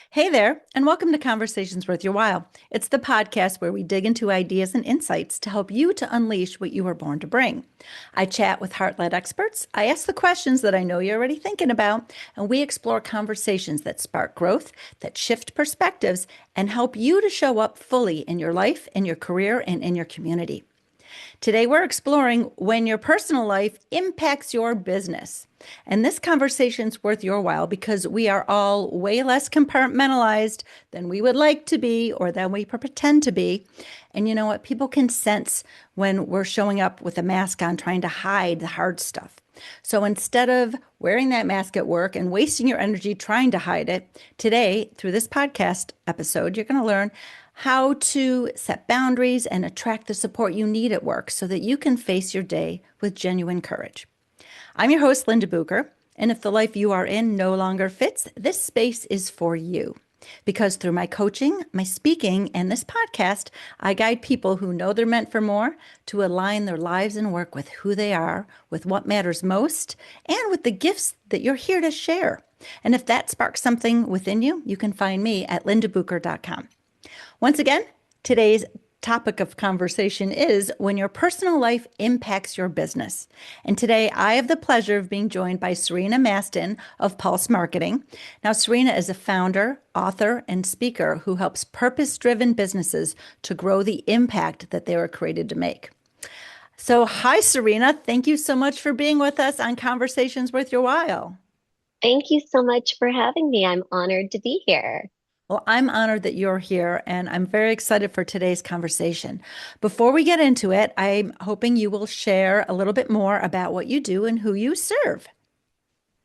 Hey there, and welcome to Conversations Worth Your While. It's the podcast where we dig into ideas and insights to help you to unleash what you were born to bring. I chat with heart led experts, I ask the questions that I know you're already thinking about, and we explore conversations that spark growth, that shift perspectives, and help you to show up fully in your life, in your career, and in your community. Today, we're exploring when your personal life impacts your business. And this conversation's worth your while because we are all way less compartmentalized than we would like to be or than we pretend to be. And you know what? People can sense when we're showing up with a mask on, trying to hide the hard stuff. So instead of wearing that mask at work and wasting your energy trying to hide it, today, through this podcast episode, you're going to learn how to set boundaries and attract the support you need at work so that you can face your day with genuine courage. I'm your host, Linda Bucher, and if the life you are in no longer fits, this space is for you. Because through my coaching, my speaking, and this podcast, I guide people who know they're meant for more to align their lives and work with who they are, with what matters most, and with the gifts that you're here to share. And if that sparks something within you, you can find me at lindabucher.com. Once again, today's topic of conversation is when your personal life impacts your business. And today I have the pleasure of being joined by Serena Mastin of Pulse Marketing. Now, Serena is a founder, author, and speaker who helps purpose-driven businesses to grow the impact that they were created to make. So, hi, Serena. Thank you so much for being with us on Conversations Worth Your While. Thank you so much for having me. I'm honored to be here. Well, I'm honored that you're here, and I'm very excited for today's conversation. Before we get into it, I'm hoping you will share a little bit more about what you do and who you serve.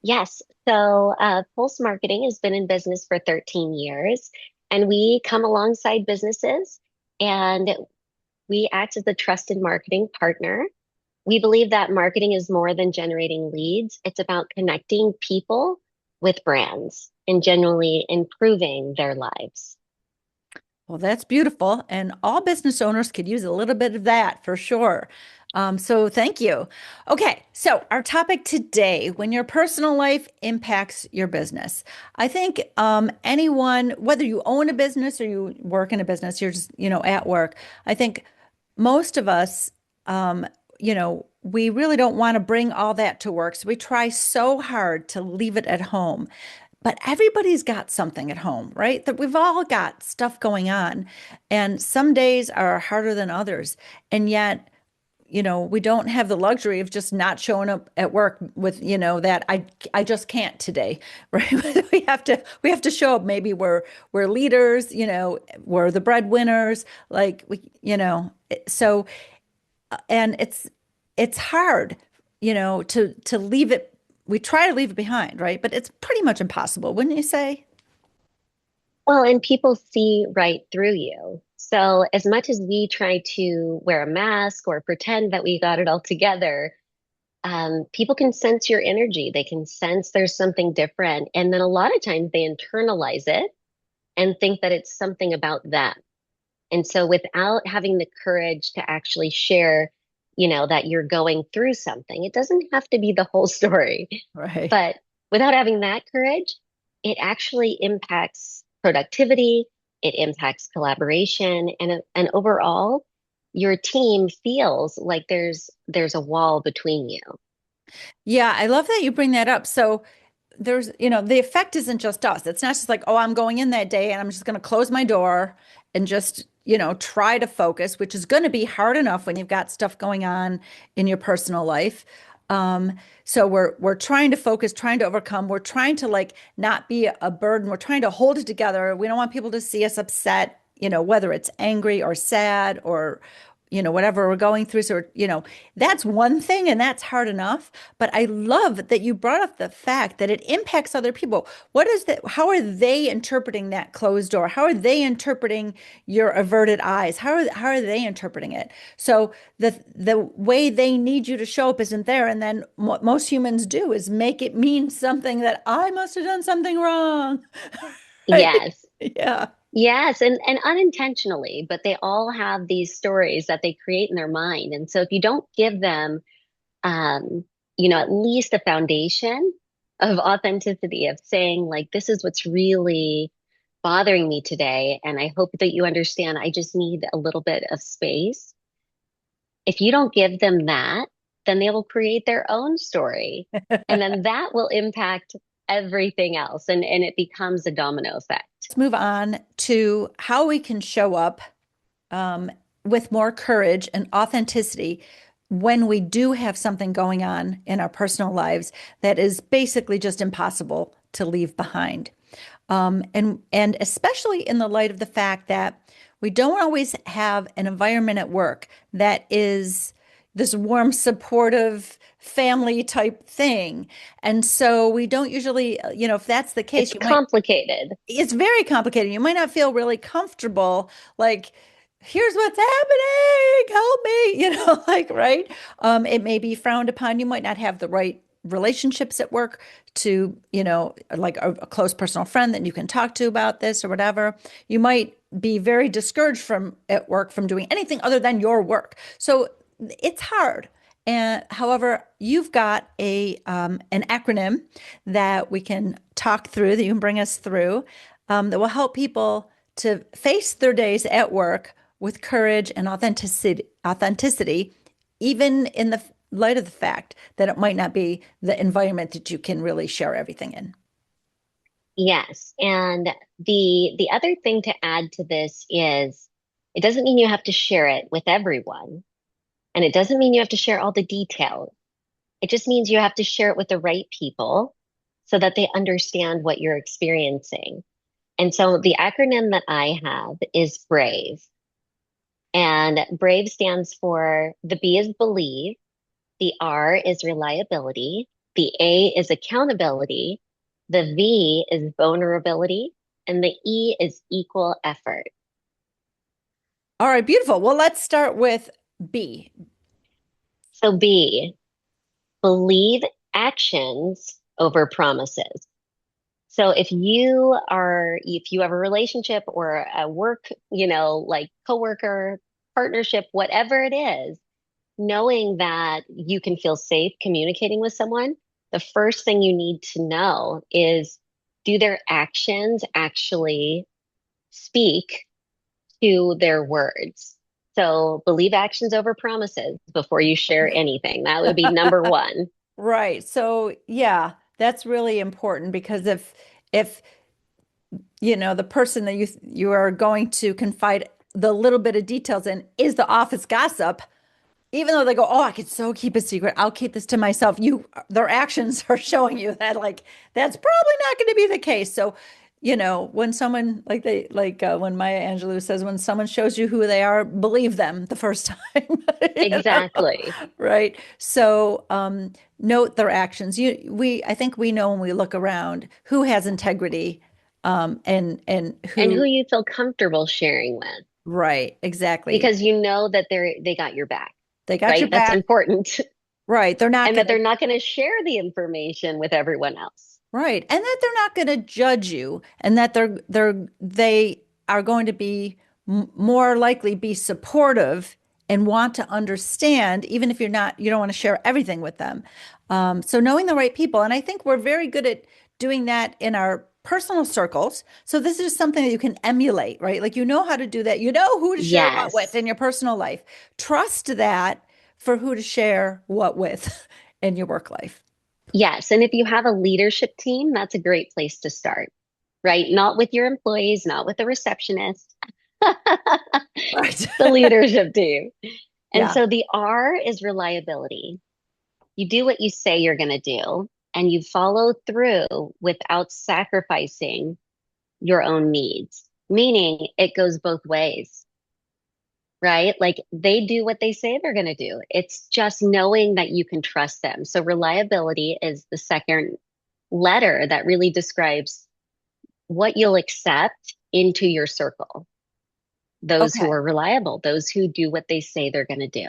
Yes, so Pulse Marketing has been in business for 13 years, and we come alongside businesses and we act as a trusted marketing partner. We believe that marketing is more than generating leads, it's about connecting people with brands and generally improving their lives. Well, that's beautiful, and all business owners could use a little bit of that for sure. So thank you. Okay, so our topic today, when your personal life impacts your business. I think anyone, whether you own a business or you work in a business, you're just, at work. I think most of us, um, we really don't want to bring all that to work. So we try so hard to leave it at home. But everybody's got something at home, right? That we've all got stuff going on. And some days are harder than others. And yet, we don't have the luxury of just not showing up at work with, that I just can't today, right? We have to show up. Maybe we're leaders, we're the breadwinners, like so and it's hard, to leave it. We try to leave it behind, right? But it's pretty much impossible, wouldn't you say? Well, and people see right through you. So, as much as we try to wear a mask or pretend that we got it all together, people can sense your energy. They can sense there's something different. And then a lot of times they internalize it and think that it's something about them. And so, without having the courage to actually share, that you're going through something, it doesn't have to be the whole story. Right. But without having that courage, it actually impacts productivity, it impacts collaboration, and overall, your team feels like there's a wall between you. Yeah, I love that you bring that up. So there's, the effect isn't just us. It's not just like, oh, I'm going in that day and I'm just going to close my door and just, try to focus, which is going to be hard enough when you've got stuff going on in your personal life. So we're trying to focus, trying to overcome. We're trying to like not be a burden. We're trying to hold it together. We don't want people to see us upset, whether it's angry or sad or whatever we're going through. So, that's one thing and that's hard enough. But I love that you brought up the fact that it impacts other people. What is that? How are they interpreting that closed door? How are they interpreting your averted eyes? How are they interpreting it? So the way they need you to show up isn't there. And then what most humans do is make it mean something that I must have done something wrong. Right? Yes. Yeah. Yes, and unintentionally, but they all have these stories that they create in their mind. And so if you don't give them um, at least a foundation of authenticity of saying like this is what's really bothering me today, and I hope that you understand I just need a little bit of space. If you don't give them that, then they will create their own story. And then that will impact everything else. And it becomes a domino effect. Let's move on to how we can show up um, with more courage and authenticity when we do have something going on in our personal lives that is basically just impossible to leave behind. And especially in the light of the fact that we don't always have an environment at work that is this warm, supportive family type thing. And so we don't usually, if that's the case, It's complicated. it's very complicated. You might not feel really comfortable, like, here's what's happening, help me, like, right? It may be frowned upon. You might not have the right relationships at work to, like a close personal friend that you can talk to about this or whatever. You might be very discouraged from at work from doing anything other than your work. So it's hard. And however, you've got a an acronym that we can talk through, that you can bring us through, that will help people to face their days at work with courage and authenticity, even in the light of the fact that it might not be the environment that you can really share everything in. Yes. And the other thing to add to this is it doesn't mean you have to share it with everyone. And it doesn't mean you have to share all the details. It just means you have to share it with the right people so that they understand what you're experiencing. And so the acronym that I have is BRAVE. And BRAVE stands for the B is believe, the R is reliability, the A is accountability, the V is vulnerability, and the E is equal effort. All right, beautiful. Well, let's start with B. So B, believe actions over promises. So if you have a relationship or a work, like coworker, partnership, whatever it is, knowing that you can feel safe communicating with someone, the first thing you need to know is, do their actions actually speak to their words? So believe actions over promises before you share anything. That would be number one. Right. So, yeah, that's really important because if the person that you are going to confide the little bit of details in is the office gossip, even though they go, "Oh, I could so keep a secret. I'll keep this to myself." Their actions are showing you that, like, that's probably not going to be the case. So, when someone when Maya Angelou says, when someone shows you who they are, believe them the first time. you know? Exactly. Right. So, note their actions. I think we know when we look around who has integrity, and And who who, you feel comfortable sharing with, right, exactly. because you know that they got your back, They got your right? That's back. important. Right. They're not And going that to. they're not going to share the information with everyone else. Right. And that they're not going to judge you, and that they are going to be more likely be supportive and want to understand, even if you don't want to share everything with them. So knowing the right people, and I think we're very good at doing that in our personal circles. So this is something that you can emulate, right? Like, how to do that. You know who to share what with Yes. in your personal life. Trust that for who to share what with in your work life. Yes. And if you have a leadership team, that's a great place to start, right? Not with your employees, not with the receptionist, Right. the leadership team. And Yeah. so the R is reliability. You do what you say you're going to do, and you follow through without sacrificing your own needs, meaning it goes both ways, right? Like they do what they say they're going to do. It's just knowing that you can trust them. So reliability is the second letter that really describes what you'll accept into your circle. Those who Okay. are reliable, those who do what they say they're going to do.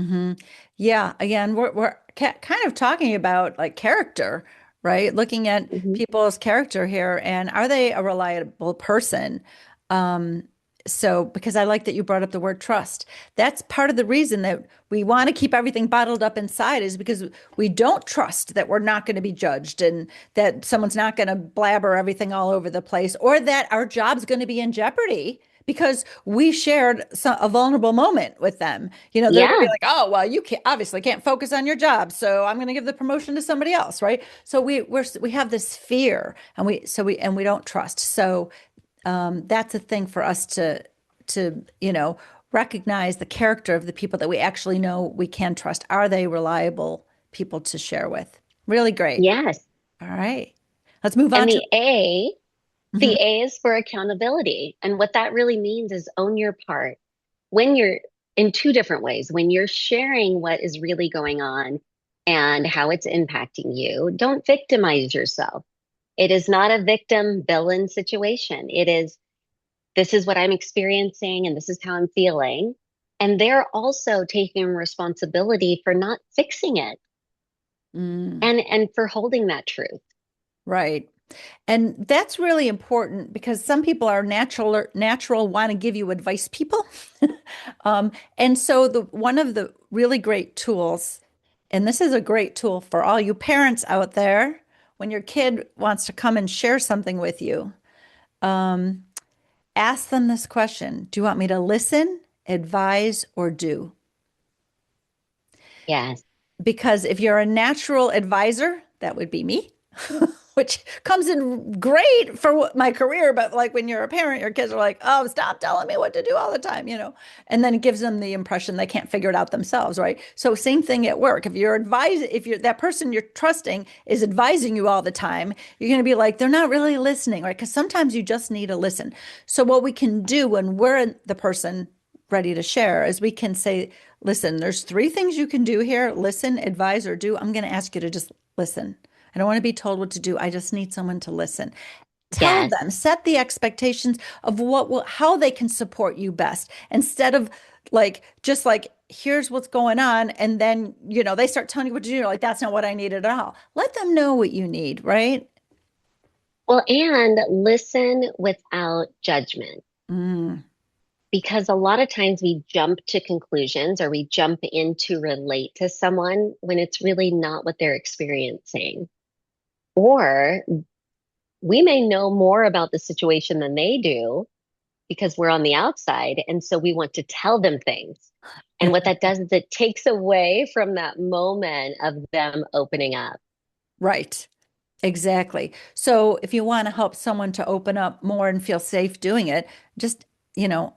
Hmm. Yeah. Again, we're kind of talking about like character, right? Looking at Mhm. people's character here, and are they a reliable person? Um, So, because I like that you brought up the word trust, that's part of the reason that we want to keep everything bottled up inside is because we don't trust that we're not going to be judged and that someone's not going to blabber everything all over the place or that our job's going to be in jeopardy because we shared a vulnerable moment with them. They're going to be Yeah. like, oh, well, you obviously can't focus on your job, so I'm going to give the promotion to somebody else, right? So we have this fear and we don't trust. So that's a thing for us to recognize the character of the people that we actually know we can trust. Are they reliable people to share with? Really great. Yes. All right. Let's move And on to The Mhm. A is for accountability. And what that really means is own your part. When you're in two different ways, when you're sharing what is really going on and how it's impacting you, don't victimize yourself. It is not a victim villain situation. It is, this is what I'm experiencing and this is how I'm feeling. And they're also taking responsibility for not fixing it Mm, and for holding that truth. right. And that's really important because some people are natural want to give you advice people. And so the one of the really great tools, and this is a great tool for all you parents out there, when your kid wants to come and share something with you, um, ask them this question. Do you want me to listen, advise, or do? Yes. Because if you're a natural advisor, that would be me, which comes in great for my career. But like when you're a parent, your kids are like, oh, stop telling me what to do all the time. And then it gives them the impression they can't figure it out themselves, right? So same thing at work. If you're that person you're trusting is advising you all the time, you're going to be like, they're not really listening, right? Because sometimes you just need to listen. So what we can do when we're the person ready to share is we can say, listen, there's three things you can do here: listen, advise, or do. I'm going to ask you to just listen. I don't want to be told what to do. I just need someone to listen. Tell Yes. them, set the expectations of how they can support you best instead of just like, here's what's going on. And then, they start telling you what to do. You're like, that's not what I need at all. Let them know what you need, right? Well, and listen without judgment. Mm, Because a lot of times we jump to conclusions or we jump in to relate to someone when it's really not what they're experiencing. Or we may know more about the situation than they do because we're on the outside. And so we want to tell them things. And what that does is it takes away from that moment of them opening up. right. Exactly. So if you want to help someone to open up more and feel safe doing it, just, you know,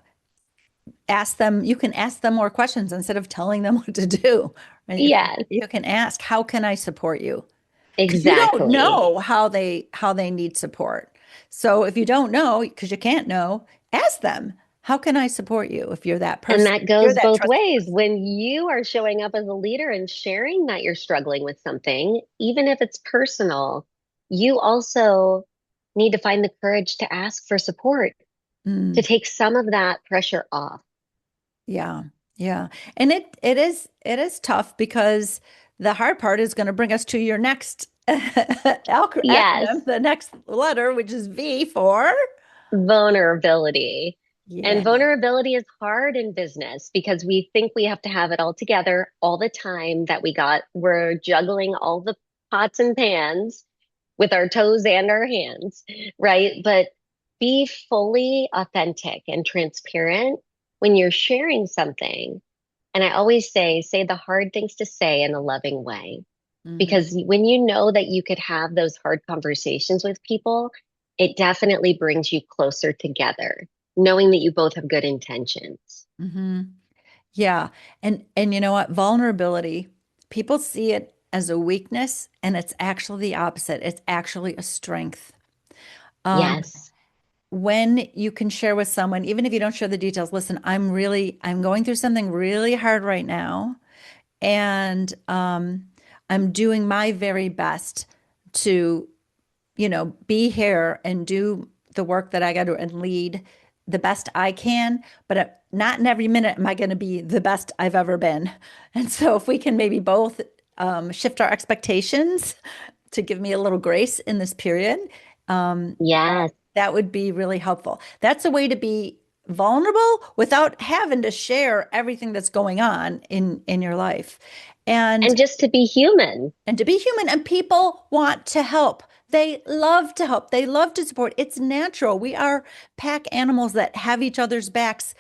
you can ask them more questions instead of telling them what to do. Right? Yes, You can ask, how can I support you? Because you don't exactly. know how they need support. So if you don't know, because you can't know, ask them, how can I support you if you're that And person? that You're goes that both trusted ways. person. When you are showing up as a leader and sharing that you're struggling with something, even if it's personal, you also need to find the courage to ask for support, to Mm, take some of that pressure off. yeah. Yeah. And it is tough because the hard part is going to bring us to your next Yes, acronym, the next letter, which is V for. vulnerability. Yeah. And vulnerability is hard in business because we think we have to have it all together all the time, that we're juggling all the pots and pans with our toes and our hands, right? But be fully authentic and transparent when you're sharing something. And I always say the hard things to say in a loving way. Mhm. Because when you know that you could have those hard conversations with people, it definitely brings you closer together, knowing that you both have good intentions. hmm Yeah. And you know what? Vulnerability, people see it as a weakness, and it's actually the opposite. It's actually a strength. Um, Yes. when you can share with someone, even if you don't share the details, listen, I'm going through something really hard right now, and I'm doing my very best to be here and do the work that I got to and lead the best I can, but not in every minute am I going to be the best I've ever been. And so if we can maybe both shift our expectations to give me a little grace in this period, um, Yes. that would be really helpful. That's a way to be vulnerable without having to share everything that's going on in your life. And And just to be human. and to be human, and people want to help. They love to help. They love to support. It's natural. We are pack animals that have each other's backs,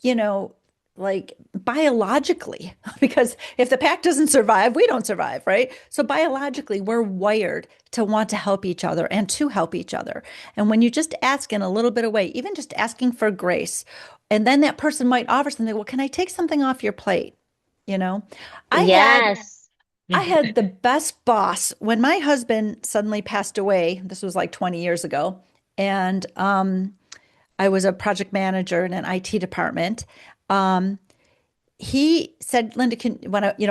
you know, like biologically, because if the pack doesn't survive, we don't survive, right? So biologically, we're wired to want to help each other and to help each other. And when you just ask in a little bit of way, even just asking for grace, and then that person might offer something, well, can I take something off your plate? You know, I had Yes. I had the best boss when my husband suddenly passed away. This was like 20 years ago. And I was a project manager in an IT department. Um, he said, Linda,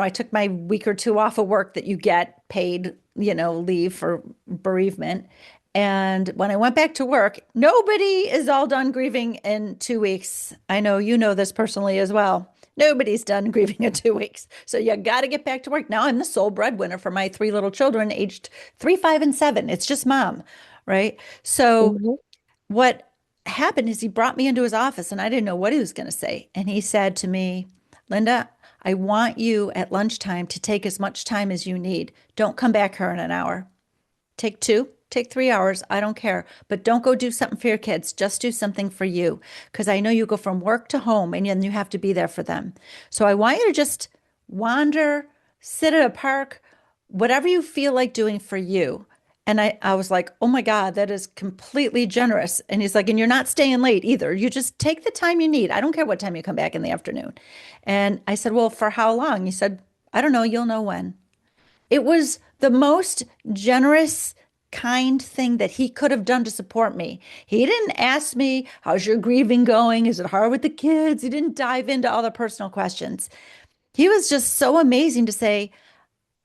I took my week or two off of work that you get paid, leave for bereavement. And when I went back to work, nobody is all done grieving in 2 weeks. I know you know this personally as well. Nobody's done grieving in 2 weeks. So you got to get back to work. Now I'm the sole breadwinner for my three little children, aged 3, 5, and 7. It's just mom, right? So Mhm. what happened is he brought me into his office and I didn't know what he was going to say. And he said to me, Linda, I want you at lunchtime to take as much time as you need. Don't come back here in an hour. Take 2, take 3 hours. I don't care. But don't go do something for your kids. Just do something for you. Because I know you go from work to home and then you have to be there for them. So I want you to just wander, sit at a park, whatever you feel like doing for you. And I was like, oh my God, that is completely generous. And he's like, and you're not staying late either. You just take the time you need. I don't care what time you come back in the afternoon. And I said, well, for how long? He said, I don't know. You'll know when. It was the most generous, kind thing that he could have done to support me. He didn't ask me, how's your grieving going? Is it hard with the kids? He didn't dive into all the personal questions. He was just so amazing to say,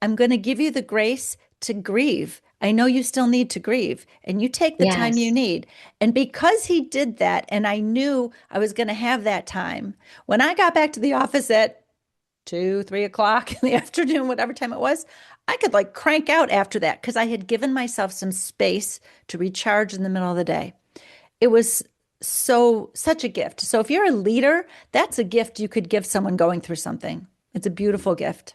I'm going to give you the grace to grieve. I know you still need to grieve, and you take the time you Yes. need. And because he did that, and I knew I was going to have that time, when I got back to the office at 2, 3 o'clock in the afternoon, whatever time it was, I could like crank out after that because I had given myself some space to recharge in the middle of the day. It was such a gift. So if you're a leader, that's a gift you could give someone going through something. It's a beautiful gift.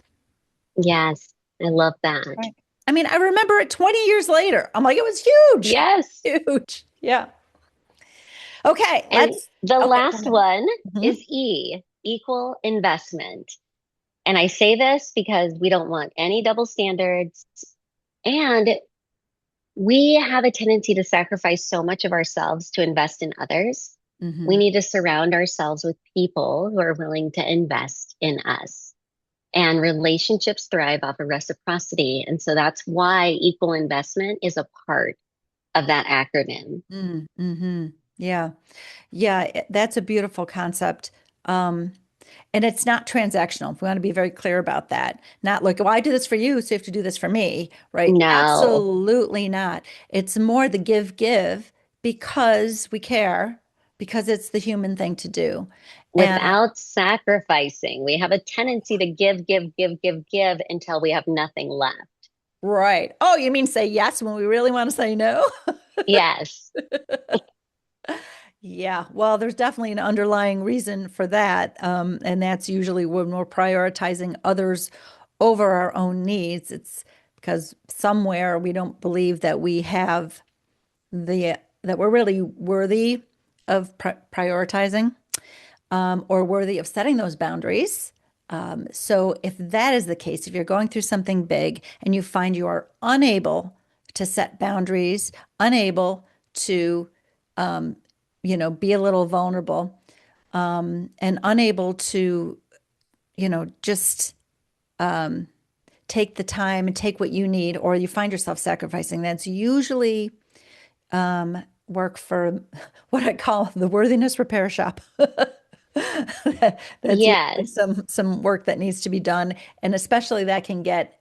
Yes. I love that. Right. I mean, I remember it 20 years later. I'm like, it was huge, Yes. huge. Yeah. Okay, And let's. the Okay, go last ahead. one Mhm. is E, equal investment. And I say this because we don't want any double standards. And we have a tendency to sacrifice so much of ourselves to invest in others. We Mhm. need to surround ourselves with people who are willing to invest in us. And relationships thrive off of reciprocity. And so that's why equal investment is a part of that acronym. Mm-hmm. Yeah. Yeah, that's a beautiful concept. Um, and it's not transactional. We want to be very clear about that. Not like, well, I do this for you, so you have to do this for me, right? No, Absolutely not. It's more the give because we care, because it's the human thing to do. And without sacrificing, we have a tendency to give, give, give, give, give until we have nothing left. right. Oh, you mean say yes when we really want to say no? Yes. Yeah, well, there's definitely an underlying reason for that. And that's usually when we're prioritizing others over our own needs. It's because somewhere we don't believe that we have that we're really worthy of prioritizing or worthy of setting those boundaries. So if that is the case, if you're going through something big and you find you are unable to set boundaries, unable to be a little vulnerable, and unable to, just take the time and take what you need, or you find yourself sacrificing, that's usually work for what I call the worthiness repair shop. That's usually Yes. some work that needs to be done, and especially that can get,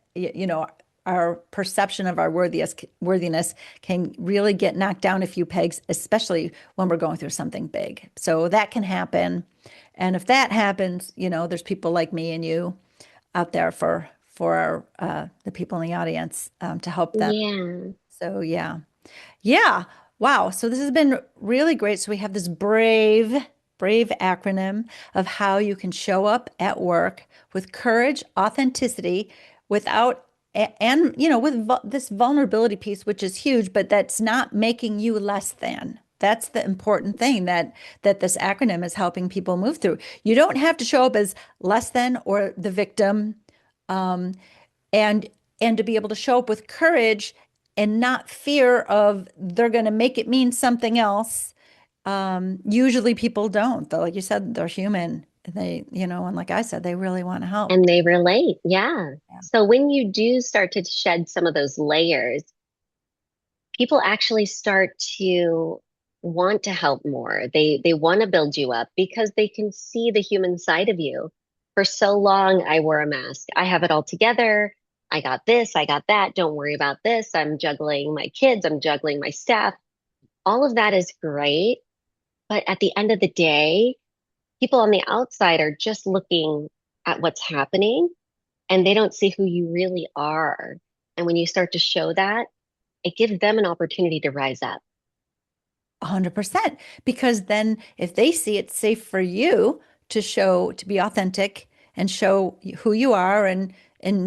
our perception of our worthiness can really get knocked down a few pegs, especially when we're going through something big. So that can happen. And if that happens, there's people like me and you out there for the people in the audience, to help them. Yeah. So yeah. Yeah. Wow. So this has been really great. So we have this brave brave acronym of how you can show up at work with courage, authenticity, without and with this vulnerability piece, which is huge, but that's not making you less than. That's the important thing that this acronym is helping people move through. You don't have to show up as less than or the victim, um, and and to be able to show up with courage and not fear of they're going to make it mean something else. Usually people don't, though. Like you said, they're human. And like I said, they really want to help. And they relate. Yeah. Yeah. So when you do start to shed some of those layers, people actually start to want to help more. They want to build you up because they can see the human side of you. For so long, I wore a mask. I have it all together. I got this, I got that. Don't worry about this. I'm juggling my kids, I'm juggling my staff. All of that is great. But at the end of the day, people on the outside are just looking at what's happening and they don't see who you really are. And when you start to show that, it gives them an opportunity to rise up. 100%. Because then if they see it's safe for you to be authentic and show who you are and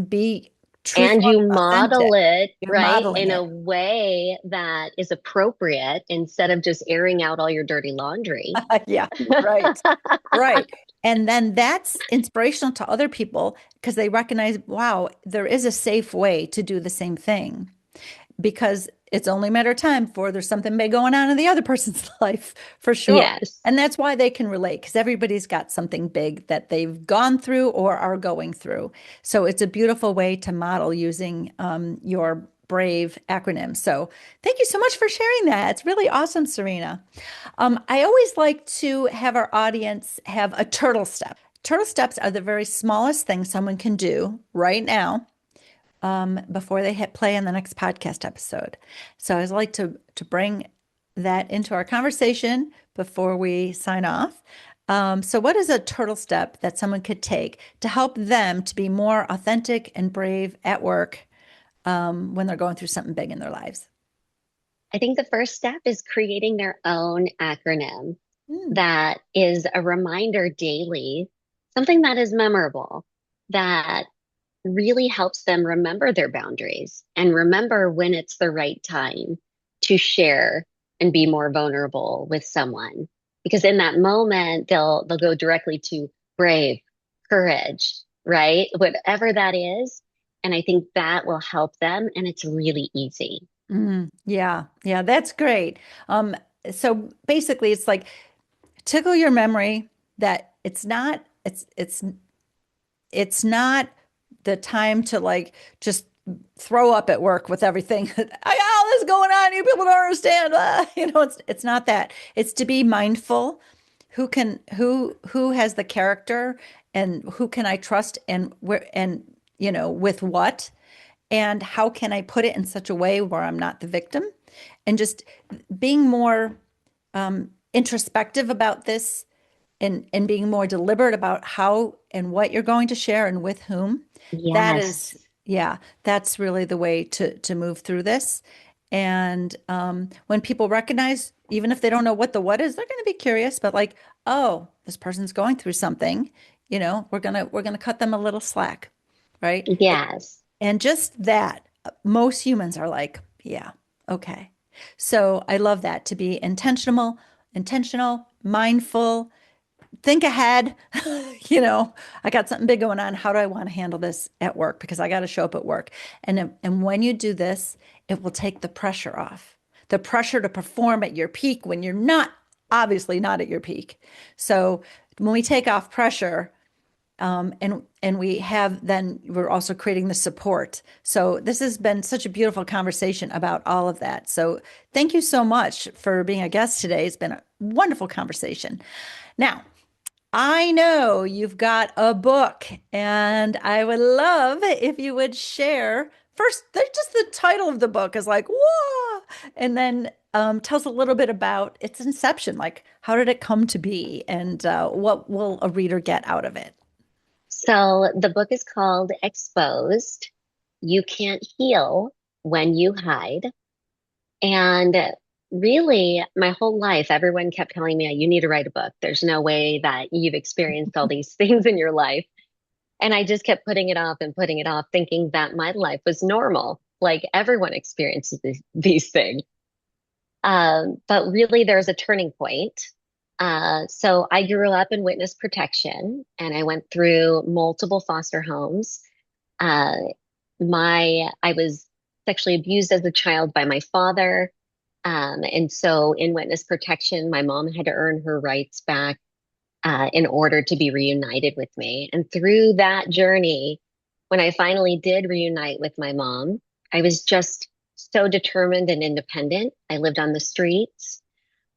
be And truthful you and authentic, model it, you're right, modeling in a it. way that is appropriate instead of just airing out all your dirty laundry. Yeah, right. Right. And then that's inspirational to other people because they recognize, wow, there is a safe way to do the same thing because it's only a matter of time before there's something big going on in the other person's life for sure. Yes. And that's why they can relate because everybody's got something big that they've gone through or are going through. So it's a beautiful way to model using your brave acronym. So thank you so much for sharing that. It's really awesome, Serena. I always like to have our audience have a turtle step. Turtle steps are the very smallest thing someone can do right now before they hit play on the next podcast episode. So I always like to bring that into our conversation before we sign off. So what is a turtle step that someone could take to help them to be more authentic and brave at work when they're going through something big in their lives? I think the first step is creating their own acronym Mm, that is a reminder daily, something that is memorable, that really helps them remember their boundaries and remember when it's the right time to share and be more vulnerable with someone. Because in that moment, they'll go directly to brave, courage, right? Whatever that is. And I think that will help them. And it's really easy. yeah, yeah, that's great. So basically, it's like tickle your memory that it's not the time to like just throw up at work with everything. I got all this going on. You people don't understand. It's not that. It's to be mindful. Who has the character and who can I trust and where and with what and how can I put it in such a way where I'm not the victim and just being more introspective about this and being more deliberate about how and what you're going to share and with whom. That is, Yes. yeah, that's really the way to move through this. And when people recognize, even if they don't know what the what is, they're going to be curious. But like, oh, this person's going through something, we're gonna cut them a little slack, right? Yes. And just that, most humans are like, yeah, okay. So I love that to be intentional, mindful, think ahead. I got something big going on. How do I want to handle this at work? Because I got to show up at work. And when you do this, it will take the pressure off. The pressure to perform at your peak when you're not obviously not at your peak. So when we take off pressure, and we're also creating the support. So this has been such a beautiful conversation about all of that. So thank you so much for being a guest today. It's been a wonderful conversation. Now, I know you've got a book, and I would love if you would share first, just the title of the book is like, whoa, and then tell us a little bit about its inception, like how did it come to be, and what will a reader get out of it? So the book is called Exposed. You Can't Heal When You Hide. And really, my whole life, everyone kept telling me, you need to write a book. There's no way that you've experienced all these things in your life. And I just kept putting it off, thinking that my life was normal. Like everyone experiences these things. But really, there's a turning point. So I grew up in witness protection and I went through multiple foster homes. Uh, I was sexually abused as a child by my father. And so in witness protection, my mom had to earn her rights back in order to be reunited with me. And through that journey, when I finally did reunite with my mom, I was just so determined and independent. I lived on the streets.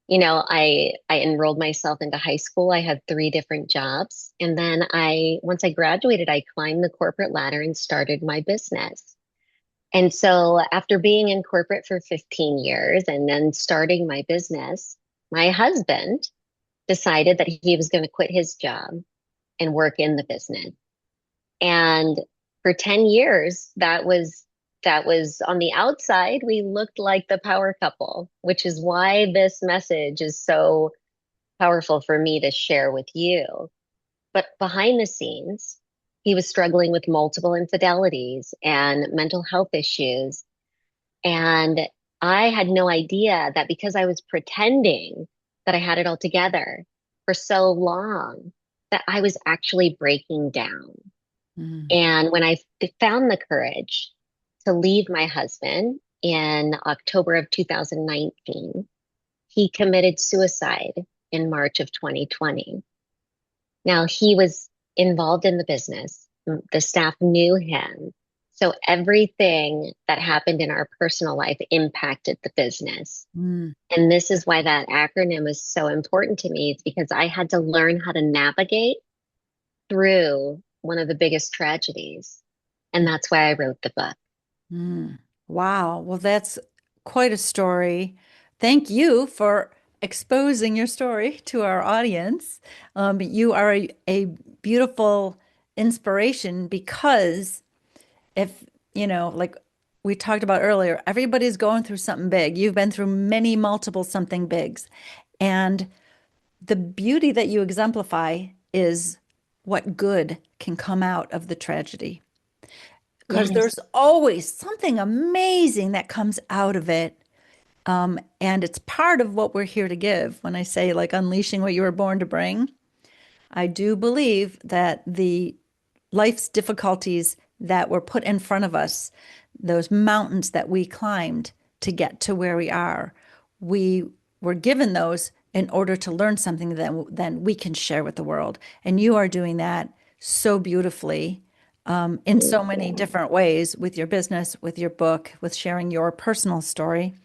I enrolled myself into high school. I had three different jobs. And then once I graduated, I climbed the corporate ladder and started my business. And so after being in corporate for 15 years and then starting my business, my husband decided that he was going to quit his job and work in the business. And for 10 years, that was on the outside, we looked like the power couple, which is why this message is so powerful for me to share with you. But behind the scenes, he was struggling with multiple infidelities and mental health issues. And I had no idea that because I was pretending that I had it all together for so long, that I was actually breaking down. Mm. And when I found the courage to leave my husband in October of 2019, he committed suicide in March of 2020. Now, he was involved in the business. The staff knew him. So everything that happened in our personal life impacted the business. Mm. And this is why that acronym is so important to me. It's because I had to learn how to navigate through one of the biggest tragedies. And that's why I wrote the book. Mm. Wow. Well, that's quite a story. Thank you for exposing your story to our audience. You are a beautiful inspiration because if, like we talked about earlier, everybody's going through something big. You've been through many multiple something bigs. And the beauty that you exemplify is what good can come out of the tragedy. Because Yes. there's always something amazing that comes out of it. And it's part of what we're here to give. When I say like unleashing what you were born to bring, I do believe that the life's difficulties that were put in front of us, those mountains that we climbed to get to where we are, we were given those in order to learn something that then we can share with the world. And you are doing that so beautifully, in Thank so many you. different ways with your business, with your book, with sharing your personal story.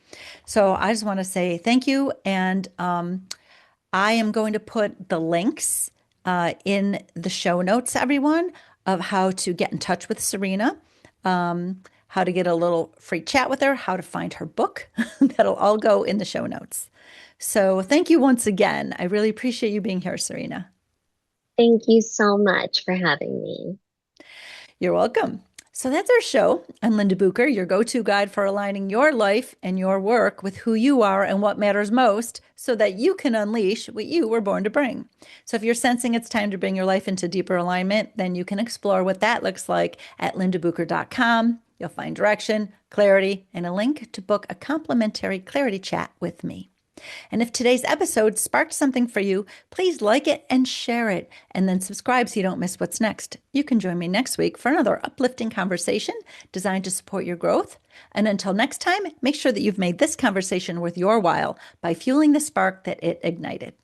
So I just want to say thank you. And I am going to put the links in the show notes, everyone, of how to get in touch with Serena, how to get a little free chat with her, how to find her book. That'll all go in the show notes. So thank you once again. I really appreciate you being here, Serena. Thank you so much for having me. You're welcome. So that's our show. I'm Linda Bucher, your go-to guide for aligning your life and your work with who you are and what matters most so that you can unleash what you were born to bring. So if you're sensing it's time to bring your life into deeper alignment, then you can explore what that looks like at lindabucher.com. You'll find direction, clarity, and a link to book a complimentary clarity chat with me. And if today's episode sparked something for you, please like it and share it, and then subscribe so you don't miss what's next. You can join me next week for another uplifting conversation designed to support your growth. And until next time, make sure that you've made this conversation worth your while by fueling the spark that it ignited.